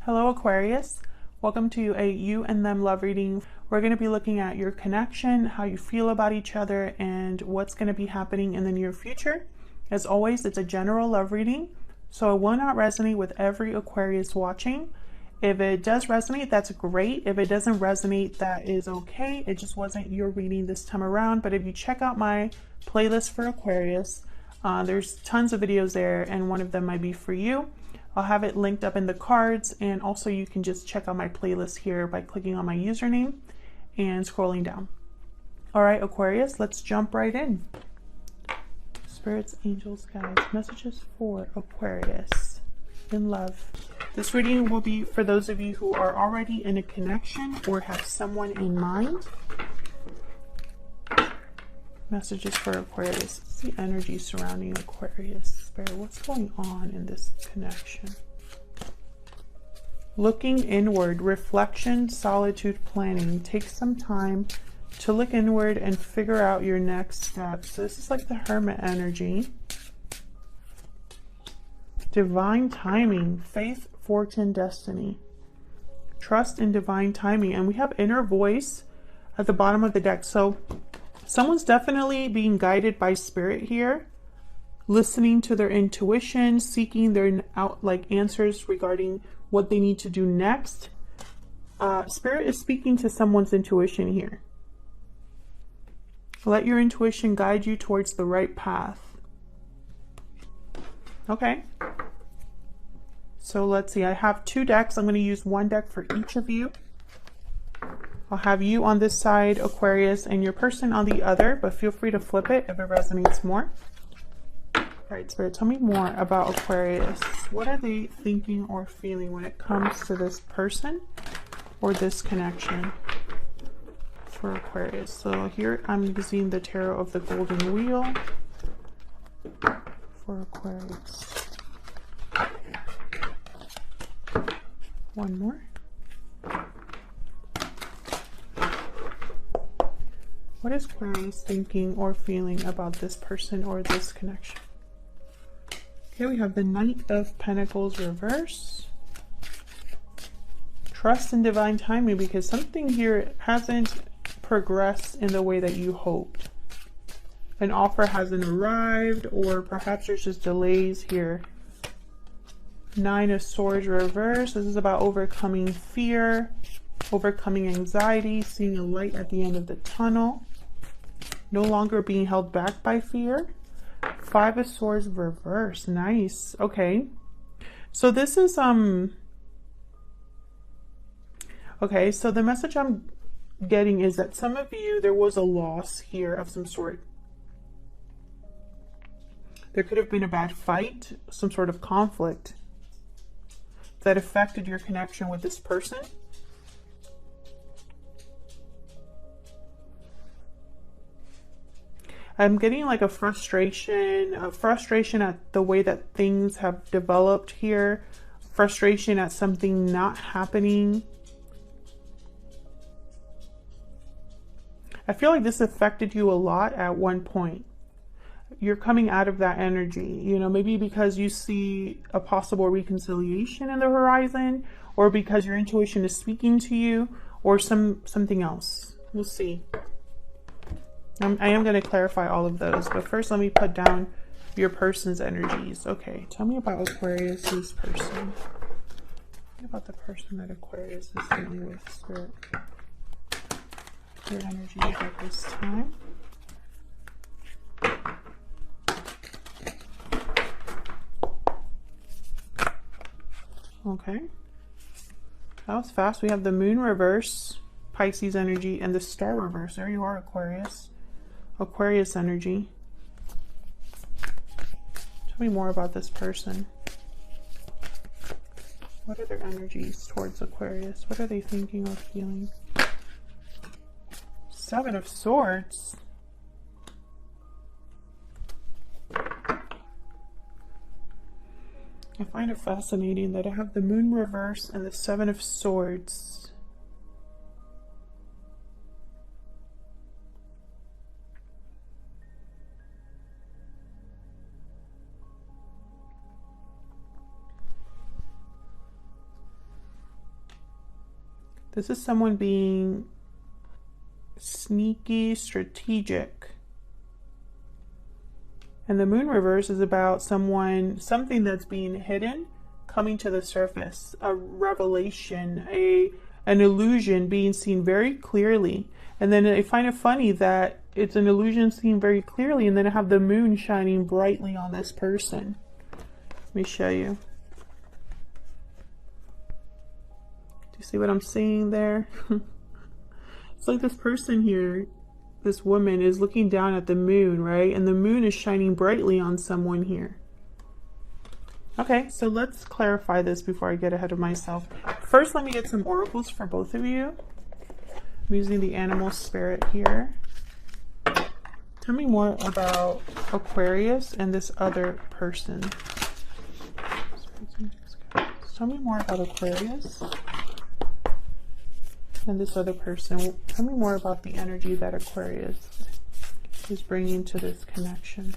Hello Aquarius, welcome to a you and them love reading. We're going to be looking at your connection, how you feel about each other, and what's going to be happening in the near future. As always, it's a general love reading, so it will not resonate with every Aquarius watching. If it does resonate, that's great. If it doesn't resonate, that is okay. It just wasn't your reading this time around. But if you check out my playlist for Aquarius, there's tons of videos there, and one of them might be for you. I'll have it linked up in the cards, and also you can just check out my playlist here by clicking on my username and scrolling down. All right, Aquarius, let's jump right in. Spirits, angels, guides, messages for Aquarius in love. This reading will be for those of you who are already in a connection or have someone in mind. Messages for Aquarius. What's the energy surrounding Aquarius? Spirit, what's going on in this connection? Looking inward, reflection, solitude, planning. Take some time to look inward and figure out your next steps. So this is like the Hermit energy. Divine timing, faith, fortune, destiny. Trust in divine timing. And we have inner voice at the bottom of the deck. So someone's definitely being guided by spirit here, listening to their intuition, seeking their answers regarding what they need to do next. Spirit is speaking to someone's intuition here. Let your intuition guide you towards the right path. Okay. So let's see. I have two decks. I'm going to use one deck for each of you. I'll have you on this side, Aquarius, and your person on the other, but feel free to flip it if it resonates more. All right, Spirit, tell me more about Aquarius. What are they thinking or feeling when it comes to this person or this connection for Aquarius? So here I'm using the Tarot of the Golden Wheel for Aquarius. One more. What is Aquarius thinking or feeling about this person or this connection? Okay, we have the Knight of Pentacles reverse. Trust in divine timing, because something here hasn't progressed in the way that you hoped. An offer hasn't arrived, or perhaps there's just delays here. Nine of Swords reverse. This is about overcoming fear, overcoming anxiety, seeing a light at the end of the tunnel. No longer being held back by fear. Five of Swords reverse. Nice. Okay. So this is okay, so the message I'm getting is that some of you, there was a loss here of some sort. There could have been a bad fight, some sort of conflict that affected your connection with this person. I'm getting like a frustration at the way that things have developed here, frustration at something not happening. I feel like this affected you a lot at one point. You're coming out of that energy, you know, maybe because you see a possible reconciliation in the horizon, or because your intuition is speaking to you, or something else. We'll see. I am going to clarify all of those, but first let me put down your person's energies. Okay, tell me about Aquarius's person. Tell me about the person that Aquarius is dealing with, Spirit. Your energies at this time. Okay. That was fast. We have the Moon reverse, Pisces energy, and the Star reverse. There you are, Aquarius. Aquarius energy. Tell me more about this person. What are their energies towards Aquarius? What are they thinking or feeling? Seven of Swords. I find it fascinating that I have the Moon reverse and the Seven of Swords. This is someone being sneaky, strategic. And the moon reverse is about something that's being hidden, coming to the surface, a revelation, an illusion being seen very clearly. And then I find it funny that it's an illusion seen very clearly, and then I have the moon shining brightly on this person. Let me show you. Do you see what I'm seeing there? It's like this person here, this woman is looking down at the moon, right? And the moon is shining brightly on someone here. Okay, so let's clarify this before I get ahead of myself. First, let me get some oracles for both of you. I'm using the animal spirit here. Tell me more about Aquarius and this other person. Tell me more about Aquarius and this other person. Tell me more about the energy that Aquarius is bringing to this connection.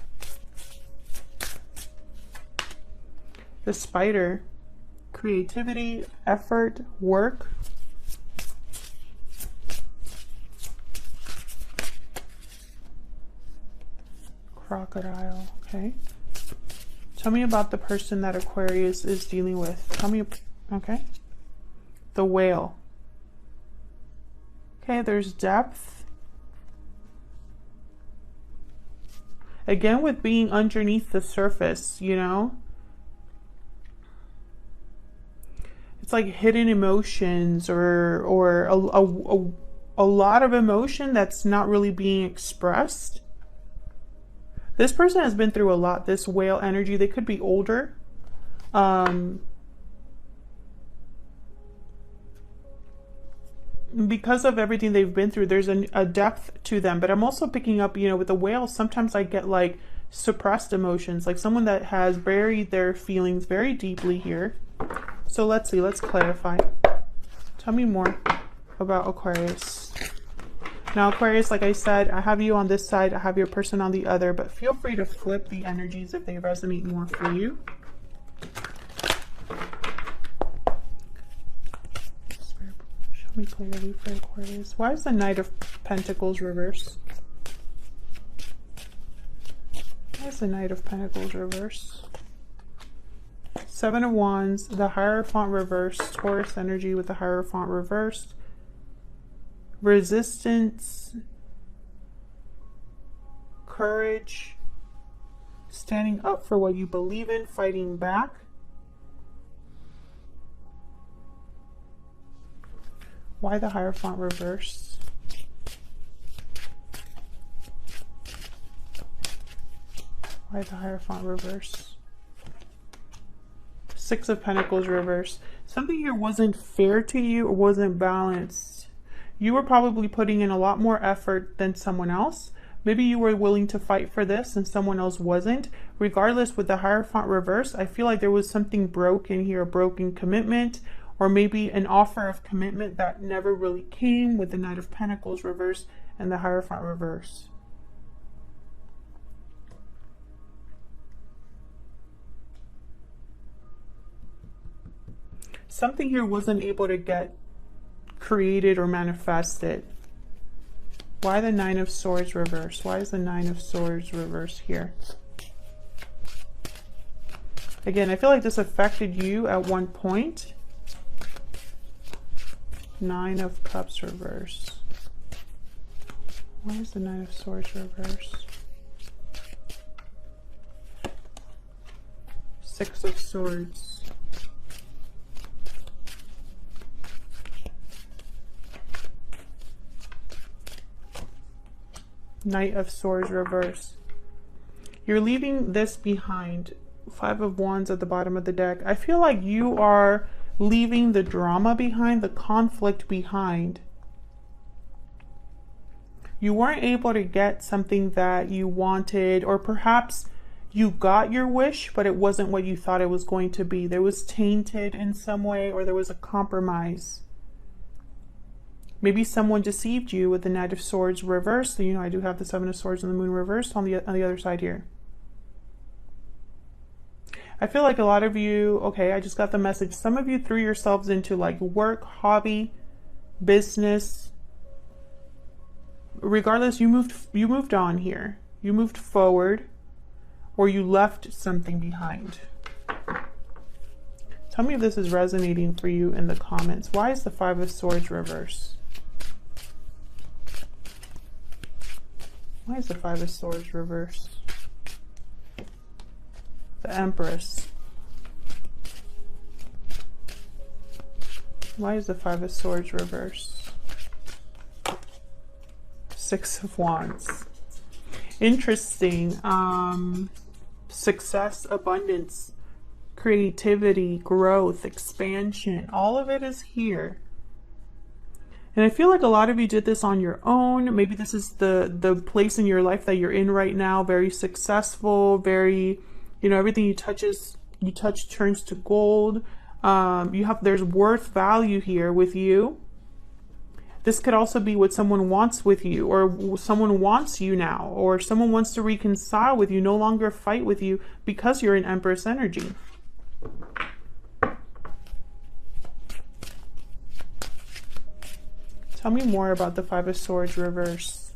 The spider, creativity, effort, work. Crocodile, okay. Tell me about the person that Aquarius is dealing with. Tell me, okay. The whale. Okay, there's depth. Again, with being underneath the surface, you know. It's like hidden emotions or a lot of emotion that's not really being expressed. This person has been through a lot, this whale energy. They could be older. Because of everything they've been through, there's a depth to them. But I'm also picking up, you know, with the whale, sometimes I get like suppressed emotions, like someone that has buried their feelings very deeply here. So let's see, let's clarify. Tell me more about Aquarius. Now, Aquarius, like I said, I have you on this side, I have your person on the other, but feel free to flip the energies if they resonate more for you. Show me clearly for Aquarius. Why is the Knight of Pentacles reversed? Why is the Knight of Pentacles reversed? Seven of Wands, the Hierophant reversed, Taurus energy with the Hierophant reversed. Resistance, courage, standing up for what you believe in, fighting back. Why the Hierophant reversed? Why the Hierophant reversed? Six of Pentacles reversed. Something here wasn't fair to you or wasn't balanced. You were probably putting in a lot more effort than someone else. Maybe you were willing to fight for this and someone else wasn't. Regardless, with the Hierophant reverse, I feel like there was something broken here, a broken commitment, or maybe an offer of commitment that never really came with the Knight of Pentacles reverse and the Hierophant reverse. Something here wasn't able to get created or manifested. Why the Nine of Swords reverse? Why is the Nine of Swords reverse here? Again, I feel like this affected you at one point. Nine of Cups reverse. Why is the Nine of Swords reverse? Six of Swords. Knight of Swords reverse. You're leaving this behind. Five of Wands at the bottom of the deck. I feel like you are leaving the drama behind, the conflict behind. You weren't able to get something that you wanted, or perhaps you got your wish, but it wasn't what you thought it was going to be. There was tainted in some way, or there was a compromise. Maybe someone deceived you with the Knight of Swords reversed. So, you know, I do have the Seven of Swords and the Moon reversed on the other side here. I feel like a lot of you, okay, I just got the message. Some of you threw yourselves into like work, hobby, business. Regardless, you moved on here. You moved forward, or you left something behind. Tell me if this is resonating for you in the comments. Why is the Five of Swords reverse? Why is the Five of Swords reverse? The Empress. Why is the Five of Swords reverse? Six of Wands. Interesting. Success, abundance, creativity, growth, expansion. All of it is here. And I feel like a lot of you did this on your own. Maybe this is the place in your life that you're in right now. Very successful, very, you know, everything you touch turns to gold. There's worth value here with you. This could also be what someone wants with you, or someone wants you now, or someone wants to reconcile with you, no longer fight with you because you're in Empress energy. Tell me more about the Five of Swords reverse.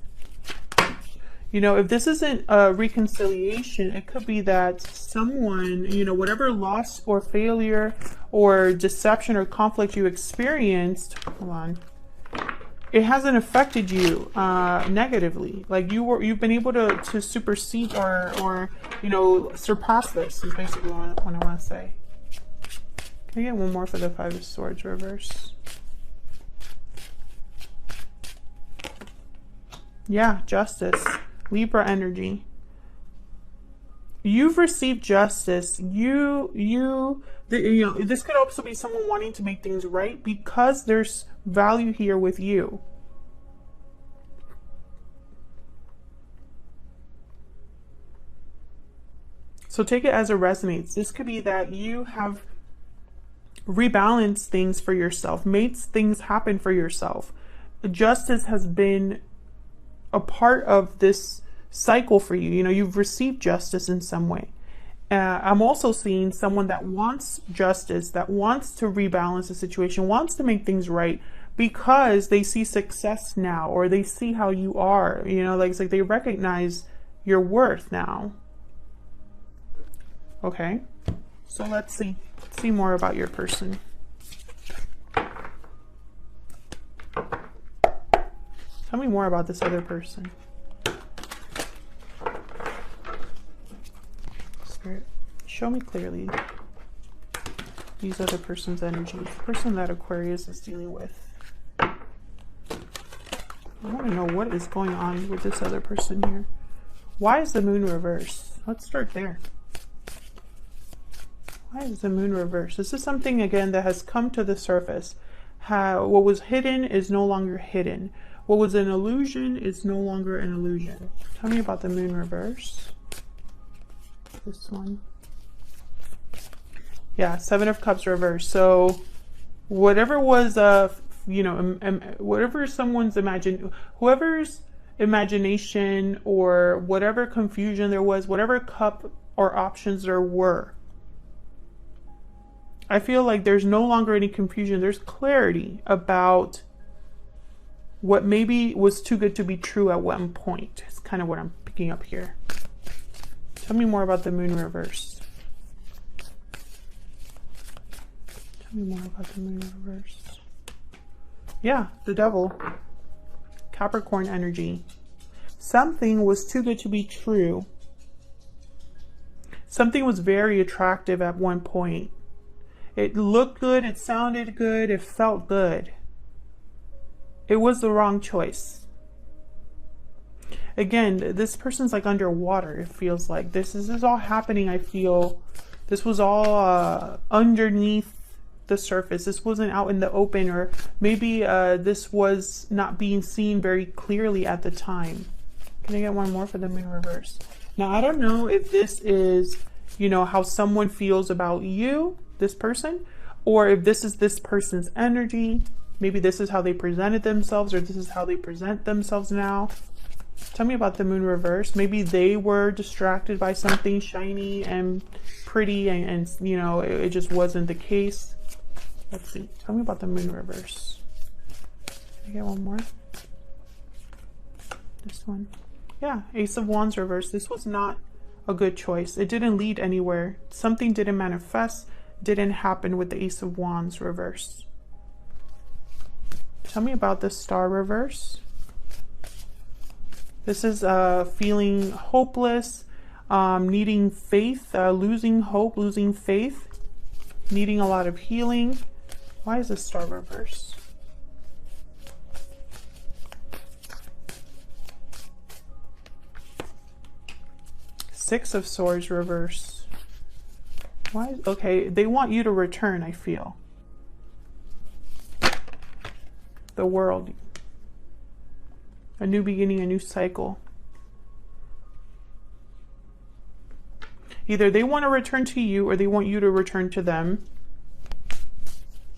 You know, if this isn't a reconciliation, it could be that someone, you know, whatever loss or failure or deception or conflict you experienced, hold on, it hasn't affected you negatively. Like you've been able to supersede or you know, surpass this is basically what I want to say. Can I get one more for the Five of Swords reverse? Yeah, justice. Libra energy. You've received justice. You know, this could also be someone wanting to make things right because there's value here with you. So take it as it resonates. This could be that you have rebalanced things for yourself, made things happen for yourself. Justice has been a part of this cycle for you. You know, you've received justice in some way. I'm also seeing someone that wants justice, that wants to rebalance the situation, wants to make things right because they see success now, or they see how you are, you know, like it's like they recognize your worth now. Okay, so let's see more about your person. Tell me more about this other person. Spirit, show me clearly these other person's energies. The person that Aquarius is dealing with. I want to know what is going on with this other person here. Why is the moon reversed? Let's start there. Why is the moon reversed? This is something, again, that has come to the surface. What was hidden is no longer hidden. What was an illusion is no longer an illusion. Tell me about the moon reverse. This one. Yeah, Seven of Cups reverse. So whatever was, you know, whatever someone's whoever's imagination or whatever confusion there was, whatever cup or options there were, I feel like there's no longer any confusion. There's clarity about what maybe was too good to be true at one point. It's kind of what I'm picking up here. Tell me more about the moon reverse. Tell me more about the moon reverse. Yeah, the Devil. Capricorn energy. Something was too good to be true. Something was very attractive at one point. It looked good, it sounded good, it felt good. It was the wrong choice. Again, this person's like underwater, it feels like. This is all happening, I feel. This was all underneath the surface. This wasn't out in the open, or maybe this was not being seen very clearly at the time. Can I get one more for the moon reverse? Now, I don't know if this is, you know, how someone feels about you, this person, or if this is this person's energy. Maybe this is how they presented themselves, or this is how they present themselves now. Tell me about the moon reverse. Maybe they were distracted by something shiny and pretty, and you know, it just wasn't the case. Let's see. Tell me about the moon reverse. I get one more. This one. Yeah, Ace of Wands reverse. This was not a good choice. It didn't lead anywhere. Something didn't manifest, didn't happen with the Ace of Wands reverse. Tell me about the Star reverse. This is feeling hopeless, needing faith, losing hope, losing faith, needing a lot of healing. Why is the Star reverse? Six of Swords reverse. Why? Okay, they want you to return, I feel. The World. A new beginning, a new cycle. Either they want to return to you or they want you to return to them.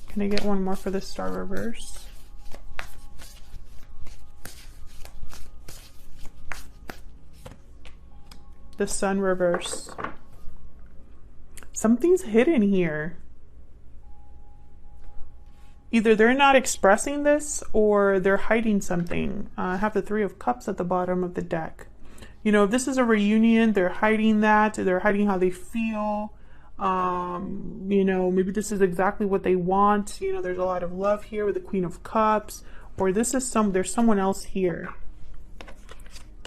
Can I get one more for the Star reverse? The Sun reverse. Something's hidden here. Either they're not expressing this or they're hiding something. I have the Three of Cups at the bottom of the deck. You know, if this is a reunion, they're hiding that. They're hiding how they feel. You know, maybe this is exactly what they want. You know, there's a lot of love here with the Queen of Cups. Or this is there's someone else here.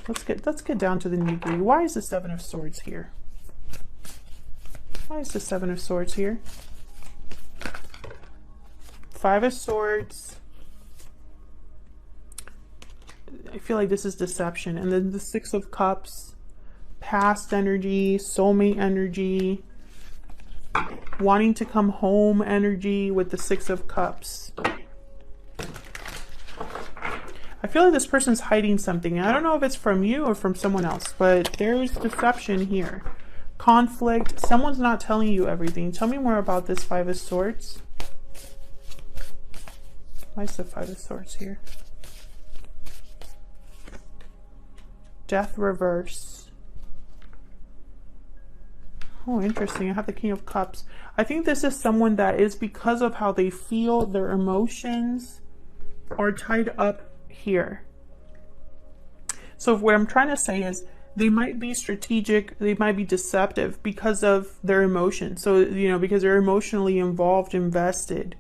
Let's get down to the nitty-gritty. Why is the Seven of Swords here? Why is the Seven of Swords here? Five of Swords. I feel like this is deception. And then the Six of Cups. Past energy, soulmate energy. Wanting to come home energy with the Six of Cups. I feel like this person's hiding something. I don't know if it's from you or from someone else, but there's deception here. Conflict. Someone's not telling you everything. Tell me more about this Five of Swords. Why is the Five of Swords here? Death reverse. Oh, interesting. I have the King of Cups. I think this is someone that is, because of how they feel, their emotions are tied up here. So what I'm trying to say is they might be strategic, they might be deceptive because of their emotions. So, you know, because they're emotionally involved, invested.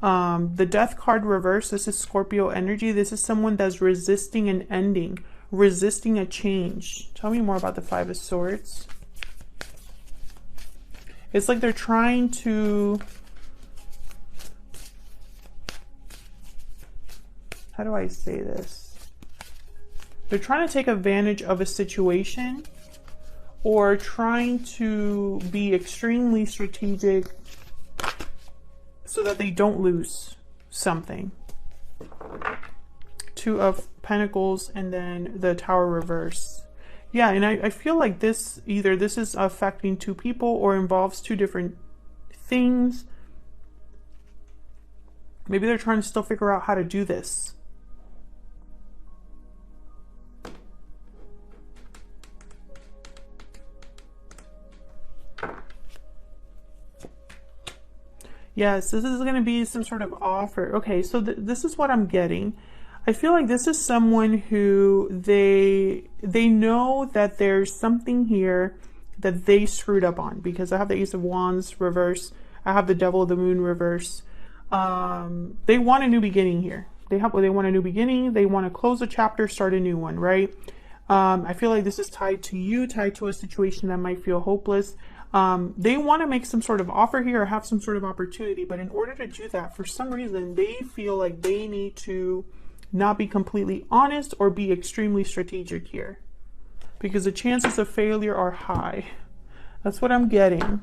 The Death card reverse, this is Scorpio energy. This is someone that's resisting an ending, resisting a change. Tell me more about the Five of Swords. It's like they're trying to... How do I say this? They're trying to take advantage of a situation or trying to be extremely strategic so that they don't lose something. Two of Pentacles and then the Tower reverse. Yeah, and I feel like this, either this is affecting two people or involves two different things. Maybe they're trying to still figure out how to do this. Yes, this is going to be some sort of offer. Okay, so this is what I'm getting. I feel like this is someone who they know that there's something here that they screwed up on, because I have the Ace of Wands reverse. I have the Devil of the Moon reverse. They want a new beginning here. They want a new beginning. They want to close a chapter, start a new one, right? I feel like this is tied to you, tied to a situation that might feel hopeless. They want to make some sort of offer here or have some sort of opportunity, but in order to do that, for some reason, they feel like they need to not be completely honest or be extremely strategic here, because the chances of failure are high. That's what I'm getting.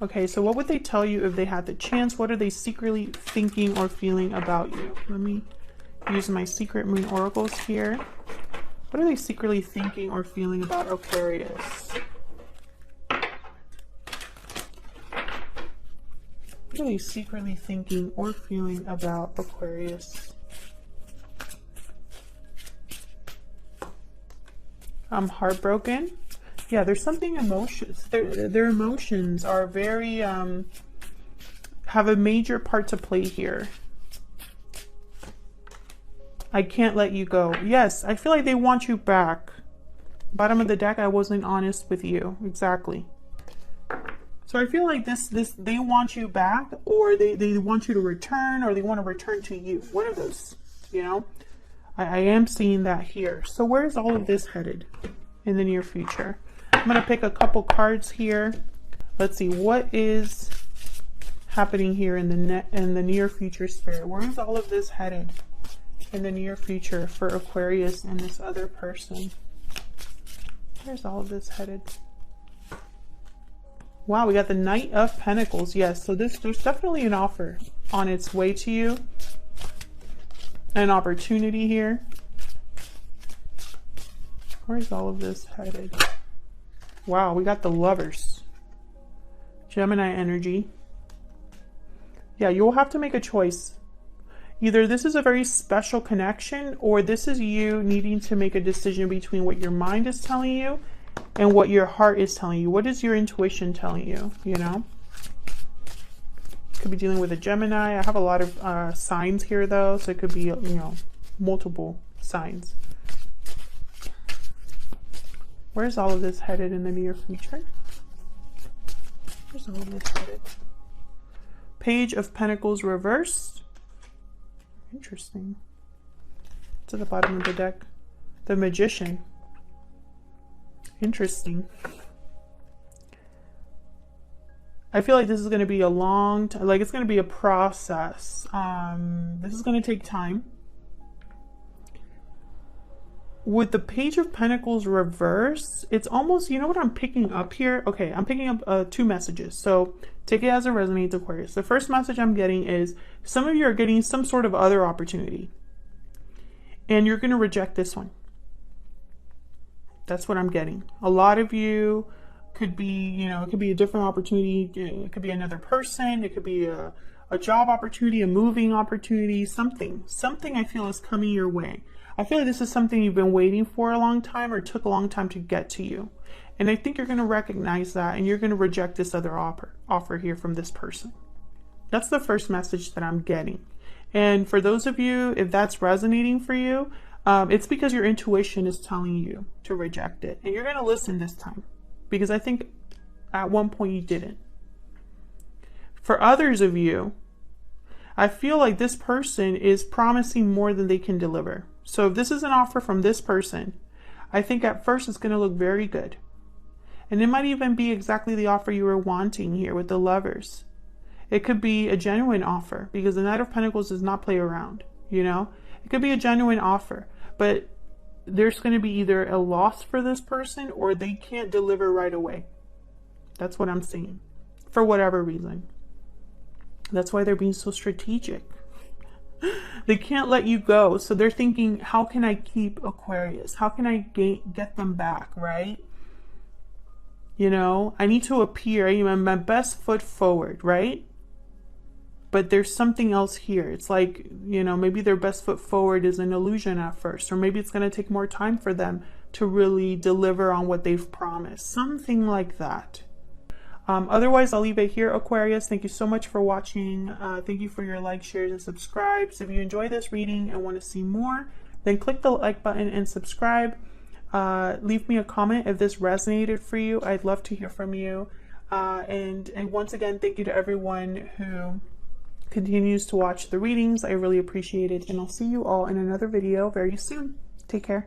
Okay, so what would they tell you if they had the chance? What are they secretly thinking or feeling about you? Let me use my secret moon oracles here. What are they secretly thinking or feeling about Aquarius? What are they secretly thinking or feeling about Aquarius? I'm heartbroken. Yeah, there's something emotions. Their emotions are very have a major part to play here. I can't let you go. Yes, I feel like they want you back. Bottom of the deck, I wasn't honest with you. Exactly. So I feel like they want you back, or they want you to return, or they want to return to you. One of those, you know? I am seeing that here. So where's all of this headed in the near future? I'm going to pick a couple cards here. Let's see, what is happening here in the near future, Spirit? Where is all of this headed in the near future for Aquarius and this other person? Where's all of this headed? Wow, we got the Knight of Pentacles. Yes, so there's definitely an offer on its way to you. An opportunity here. Where's all of this headed? Wow, we got the Lovers. Gemini energy. Yeah, you'll have to make a choice. Either this is a very special connection, or this is you needing to make a decision between what your mind is telling you and what your heart is telling you. What is your intuition telling you, you know? Could be dealing with a Gemini. I have a lot of signs here, though, so it could be, you know, multiple signs. Where's all of this headed in the near future? Where's all of this headed? Page of Pentacles reversed. Interesting. To the bottom of the deck. The Magician. Interesting. I feel like this is going to be a long time, like it's going to be a process. This is going to take time. With the Page of Pentacles reverse, it's almost, you know what I'm picking up here? Okay, I'm picking up two messages. So take it as it resonates, Aquarius. The first message I'm getting is some of you are getting some sort of other opportunity, and you're going to reject this one. That's what I'm getting. A lot of you could be, you know, it could be a different opportunity. It could be another person. It could be a job opportunity, a moving opportunity, something I feel is coming your way. I feel like this is something you've been waiting for a long time, or took a long time to get to you. And I think you're going to recognize that, and you're going to reject this other offer here from this person. That's the first message that I'm getting. And for those of you, if that's resonating for you, it's because your intuition is telling you to reject it. And you're going to listen this time, because I think at one point you didn't. For others of you, I feel like this person is promising more than they can deliver. So if this is an offer from this person, I think at first it's going to look very good. And it might even be exactly the offer you were wanting here with the Lovers. It could be a genuine offer, because the Knight of Pentacles does not play around, you know? It could be a genuine offer, but there's going to be either a loss for this person, or they can't deliver right away. That's what I'm seeing, for whatever reason. That's why they're being so strategic. They can't let you go. So they're thinking, how can I keep Aquarius? How can I get them back, right? You know, I need to appear. I need my best foot forward, right? But there's something else here. It's like, you know, maybe their best foot forward is an illusion at first, or maybe it's going to take more time for them to really deliver on what they've promised. Something like that. Otherwise, I'll leave it here, Aquarius. Thank you so much for watching. Thank you for your likes, shares, and subscribes. If you enjoy this reading and want to see more, then click the like button and subscribe. Leave me a comment if this resonated for you. I'd love to hear from you. And once again, thank you to everyone who continues to watch the readings. I really appreciate it. And I'll see you all in another video very soon. Take care.